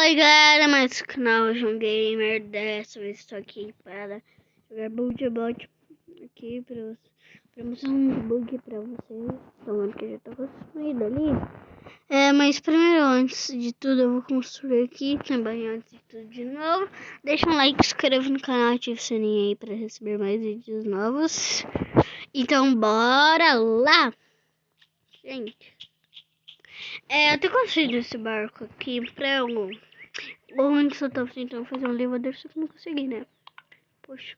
Oi galera, mais do canal João Gamer. Dessa vez estou aqui para jogar Bot aqui para mostrar um bug para vocês. Estão vendo que eu já estou construído ali. Mas primeiro, antes de tudo, eu vou construir aqui. Também antes de tudo de novo, deixa um like, se inscreva no canal, ative o sininho aí para receber mais vídeos novos. Então bora lá, gente. Eu tô construindo esse barco aqui pra eu... Antes eu tava tentando fazer um elevador, só que não consegui, né? Poxa.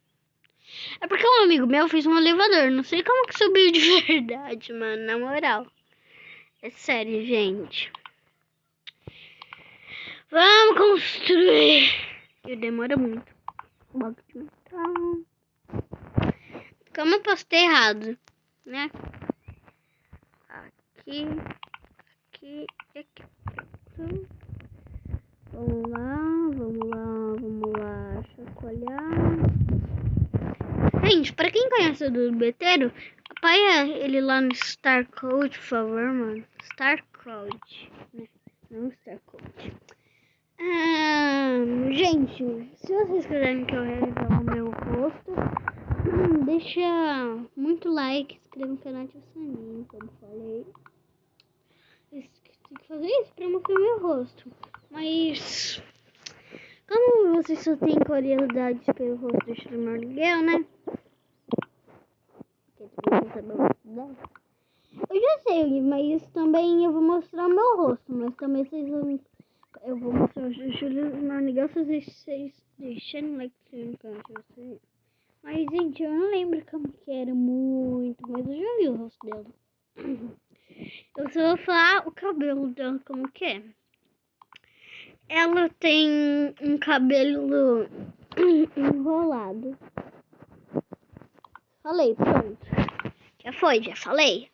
É porque um amigo meu fez um elevador. Não sei como que subiu de verdade, mano. Na moral. É sério, gente. Vamos construir. E demora muito. Bloco de metal. Como eu postei errado, né? Aqui. Aqui e aqui. Pronto. Vamos lá, chacoalhar. Gente, pra quem conhece o do Beteiro, apoia ele lá no Star Code, por favor, mano. Star Code, né? Não Star Code. Gente, se vocês quiserem que eu realize o meu rosto, deixa muito like, inscreva no canal e ativa o sininho, como falei. Tem que fazer isso pra mostrar meu rosto. Mas como vocês só têm curiosidade pelo rosto do Streamer Miguel, né? Eu já sei, mas também eu vou mostrar meu rosto. Mas também vocês vão... Eu vou mostrar o Streamer Miguel se vocês deixarem um like no canal de vocês. Mas, gente, eu não lembro como que era muito, mas eu já vi o rosto dela. Eu só vou falar o cabelo dela como que é. Ela tem um cabelo enrolado. Falei, pronto. Já falei.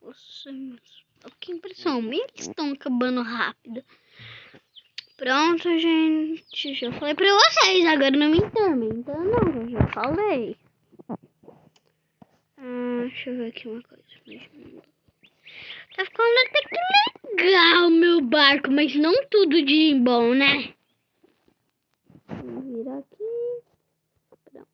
Nossa, que impressão. Eles estão acabando rápido. Pronto, gente. Já falei pra vocês. Agora não me interrompam, não. Eu já falei. Deixa eu ver aqui uma coisa. Tá ficando até que legal meu barco, mas não tudo de bom, né? Vamos virar aqui. Pronto.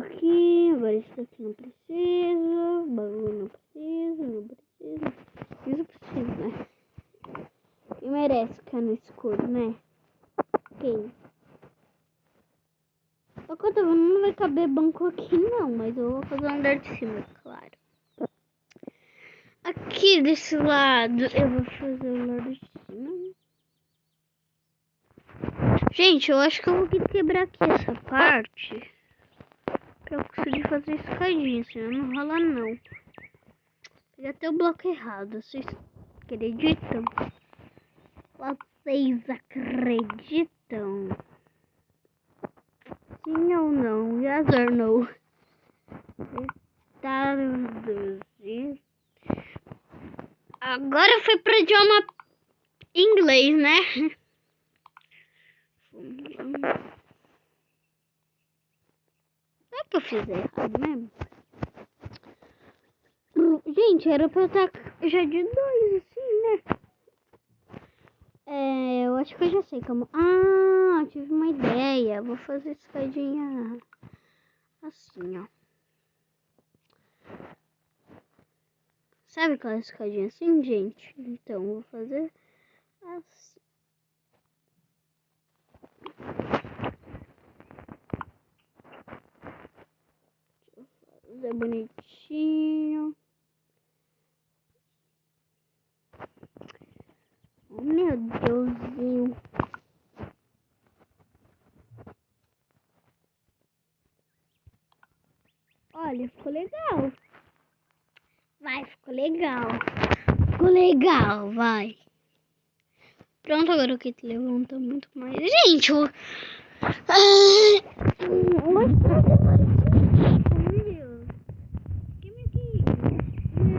Aqui, agora isso daqui não precisa. Bagulho não precisa. Isso precisa, né? Quem merece ficar no escuro, né? Quem? Só que eu tô vendo, não vai caber banco aqui não, mas eu vou fazer um andar de cima, claro. Aqui desse lado eu vou fazer o lado de cima. Gente, eu acho que eu vou ter que quebrar aqui essa parte pra eu conseguir fazer escadinha, senão não rola não. Peguei até o bloco errado, vocês acreditam? Vocês acreditam? Sim ou não? Yes or no? Agora foi pro idioma inglês, né? Não é que eu fiz errado mesmo? Gente, era pra eu estar já de dois, assim, né? Eu acho que eu já sei como... tive uma ideia. Vou fazer escadinha assim, ó. Sabe aquela escadinha assim, gente? Então, vou fazer assim. Deixa eu fazer bonitinho. Oh, meu Deusinho. Olha, ficou legal. Vai, ficou legal. Ficou legal, vai. Pronto, agora o kit levanta muito mais. Gente, eu acho que vai demorar esse vídeo.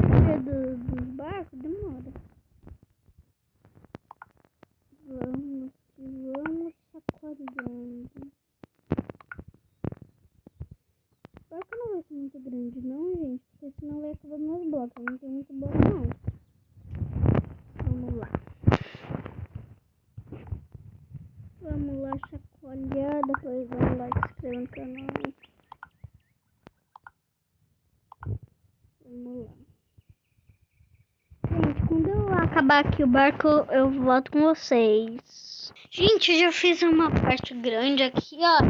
Porque dos barcos demora. Vamos sacoleando. O barco não vai ser muito grande não, gente, porque senão vai acabar meus blocos. Não tem muito bloco não. Vamos lá. não. Vamos lá. Gente, quando eu acabar aqui o barco, eu volto com vocês. Gente, eu já fiz uma parte grande aqui, ó.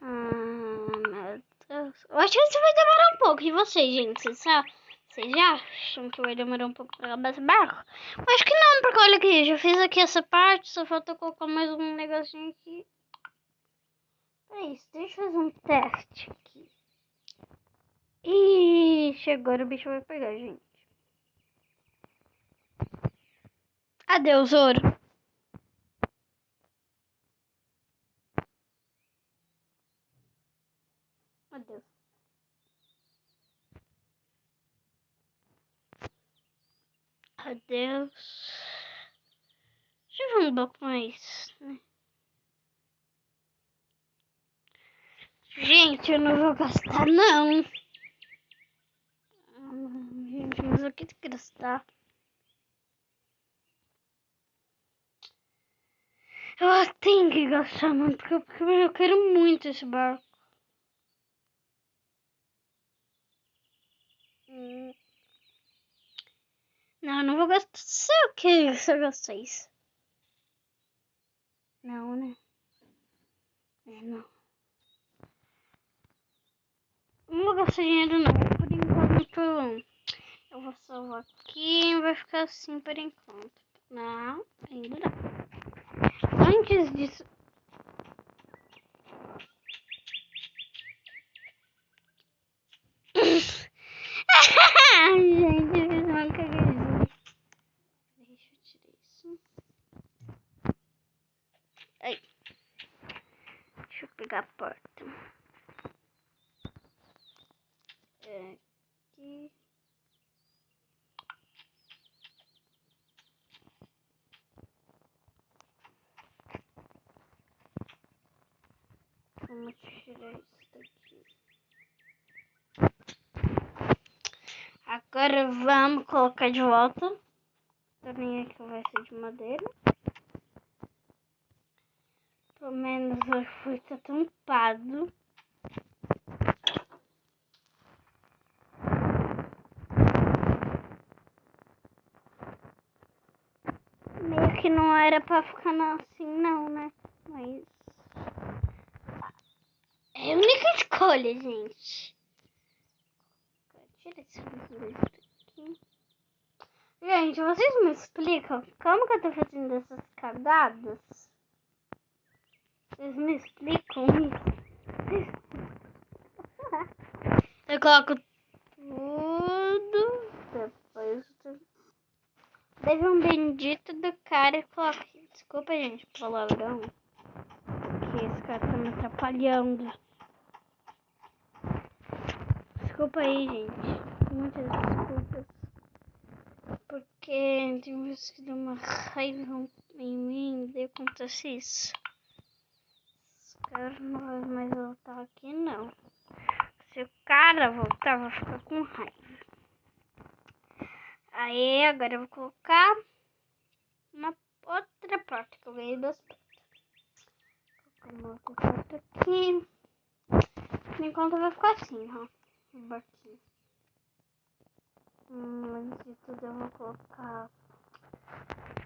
Meu Deus. Eu acho que isso vai demorar um pouco. E vocês, gente? Vocês já acham que vai demorar um pouco pra acabar esse barco? Eu acho que não, porque olha aqui, já fiz aqui essa parte, só falta colocar mais um negocinho aqui. É isso, deixa eu fazer um teste aqui. Ixi, agora o bicho vai pegar, gente. Adeus, ouro. Adeus. Adeus. Deixa eu ver um pouco mais, né? Gente, eu não vou gastar, não. Gente, mas eu quero gastar. Eu tenho que gastar, mano, porque eu quero muito esse barco. Não, eu não vou gastar. Sei o que se eu gastar isso. Não, né? Não. Não vou gastar dinheiro, não. Por enquanto, eu vou salvar aqui e vai ficar assim por enquanto. Não, ainda não. Antes disso... Gente, eu fiz uma cagadinha. Deixa eu tirar isso. Aí. Deixa eu pegar a porta. Aqui. Vamos tirar isso daqui. Agora vamos colocar de volta. A torneira aqui vai ser de madeira. Pelo menos hoje foi tampado. Meio que não era pra ficar assim não, né? Mas... é a única escolha, gente. Tira esse aqui. Gente, vocês me explicam como que eu tô fazendo essas cagadas? Vocês me explicam isso? Eu coloco tudo. Depois teve um bendito do cara que coloca. Desculpa, gente, palavrão. Porque esse cara tá me atrapalhando. Desculpa aí, gente. Muitas desculpas. Porque tem vezes que deu uma raiva em mim e acontece isso. Esse cara não vai mais voltar aqui, não. Se o cara voltar, eu vou ficar com raiva. Aí, agora eu vou colocar uma outra porta que eu ganhei 2 portas. Vou colocar uma outra porta aqui. Por enquanto vai ficar assim, ó. Um barquinho. Antes de tudo eu vou colocar...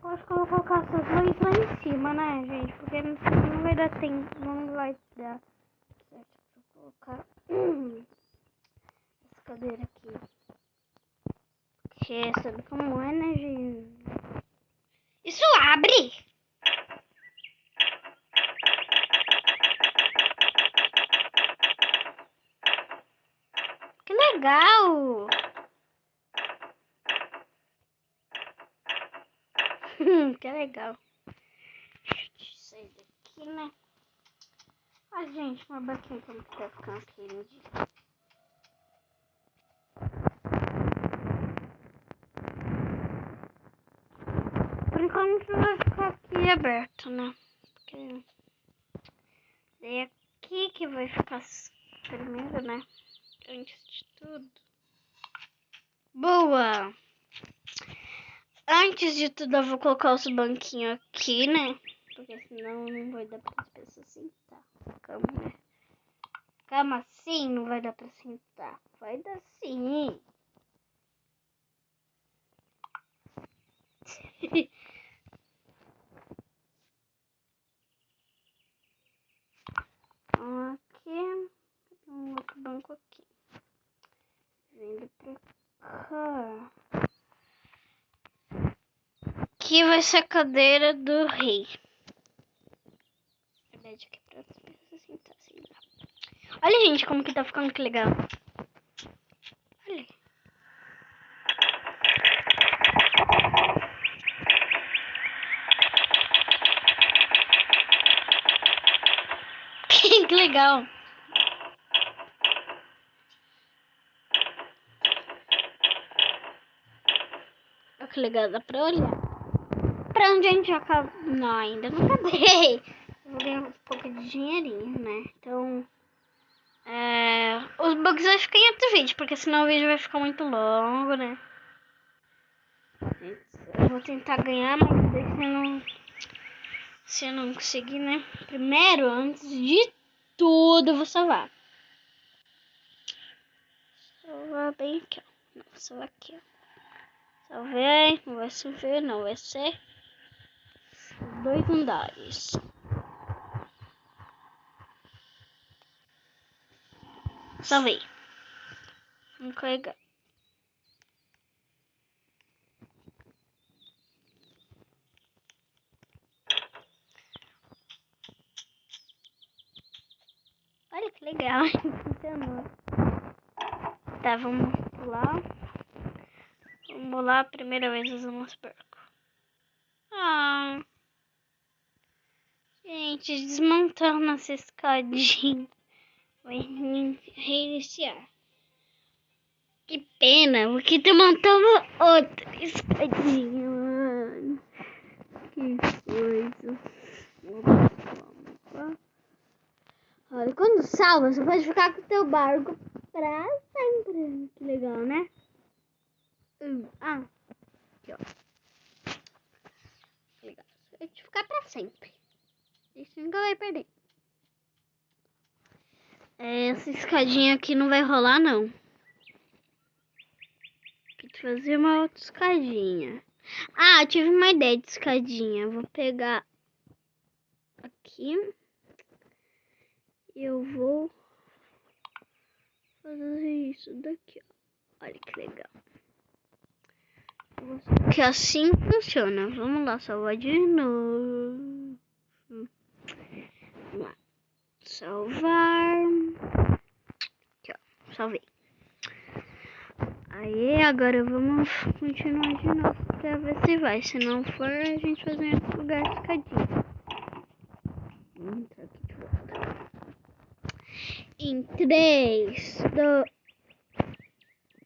eu acho que eu vou colocar essas luzes lá em cima, né, gente? Porque não vai dar tempo, não vai dar certo pra colocar essa cadeira aqui. Porque sabe como é, né, gente? Isso abre! Que legal! Que legal. Deixa eu sair daqui, né? Ai, gente, uma barquinha como que tá ficando aqui, né? Por enquanto vai ficar aqui aberto, né? Porque é aqui que vai ficar primeiro, né? Antes de tudo. Boa! Antes de tudo eu vou colocar os banquinhos aqui, né? Porque senão não vai dar para as pessoas sentar. Cama, né? Cama assim não vai dar pra sentar. Vai dar sim. Aqui. Um outro banco aqui. Vindo pra cá. Aqui vai ser a cadeira do rei. Na verdade, aqui é pra outras pessoas sentar assim. Olha, gente, como que tá ficando que legal. Olha. Que legal. Olha que legal, dá pra olhar. Pra onde a gente acaba? Não, ainda não acabei. Eu vou ganhar um pouco de dinheirinho, né? Então, os bugs vai ficar em outro vídeo, porque senão o vídeo vai ficar muito longo, né? Eu vou tentar ganhar, mas se eu não conseguir, né? Primeiro, antes de tudo, eu vou salvar. Salvar bem aqui, ó. Não, vou salvar aqui, ó. Salvei, não vai chover, não vai ser 2 andares. Salvei. Vamos carregar. Olha que legal, funcionou. Tá, vamos lá. Vamos lá, primeira vez usando os barcos. Ah, gente, desmontando essa escadinha. Vai reiniciar. Que pena, porque tu montava outra escadinha, mano. Que coisa. Olha, quando salva, você pode ficar com o teu barco pra sempre. Que legal, né? Aqui, ó. Legal. Você pode ficar pra sempre. Isso nunca vai perder. Essa escadinha aqui não vai rolar, não. Tem que fazer uma outra escadinha. Ah, eu tive uma ideia de escadinha. Vou pegar aqui. E eu vou fazer isso daqui, ó. Olha que legal. Que assim funciona. Vamos lá, salvar de novo. Vamos lá. Salvar. Aqui, ó. Salvei. Aí, agora vamos continuar de novo pra ver se vai. Se não for, a gente faz em outro lugar escadinha. Vamos entrar aqui de volta. Em 3,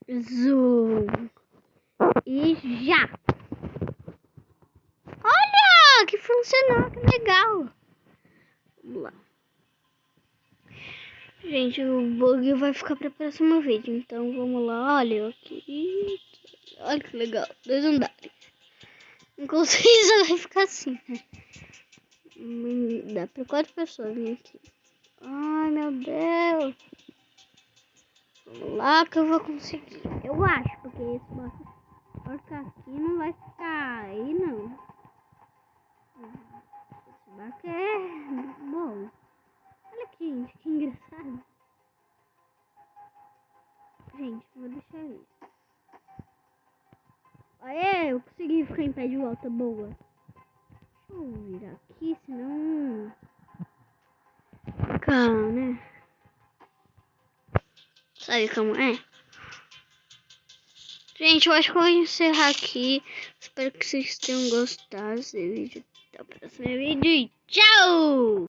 2, 1. E já! Olha! Que funcionou, que legal! Vamos lá. Gente, o bug vai ficar para o próximo vídeo. Então vamos lá. Olha aqui. Olha que legal. 2 andares. Inclusive vai ficar assim, né? Dá para 4 pessoas vir aqui. Ai, meu Deus. Vamos lá que eu vou conseguir. Eu acho, porque esse barco aqui não vai ficar aí, não. Esse barco é bom. Olha aqui, gente, que engraçado. Gente, vou deixar isso. Aê, eu consegui ficar em pé de volta, boa. Deixa eu virar aqui, senão... Calma, né? Sabe como é? Gente, eu acho que eu vou encerrar aqui. Espero que vocês tenham gostado desse vídeo. Até o próximo vídeo e tchau!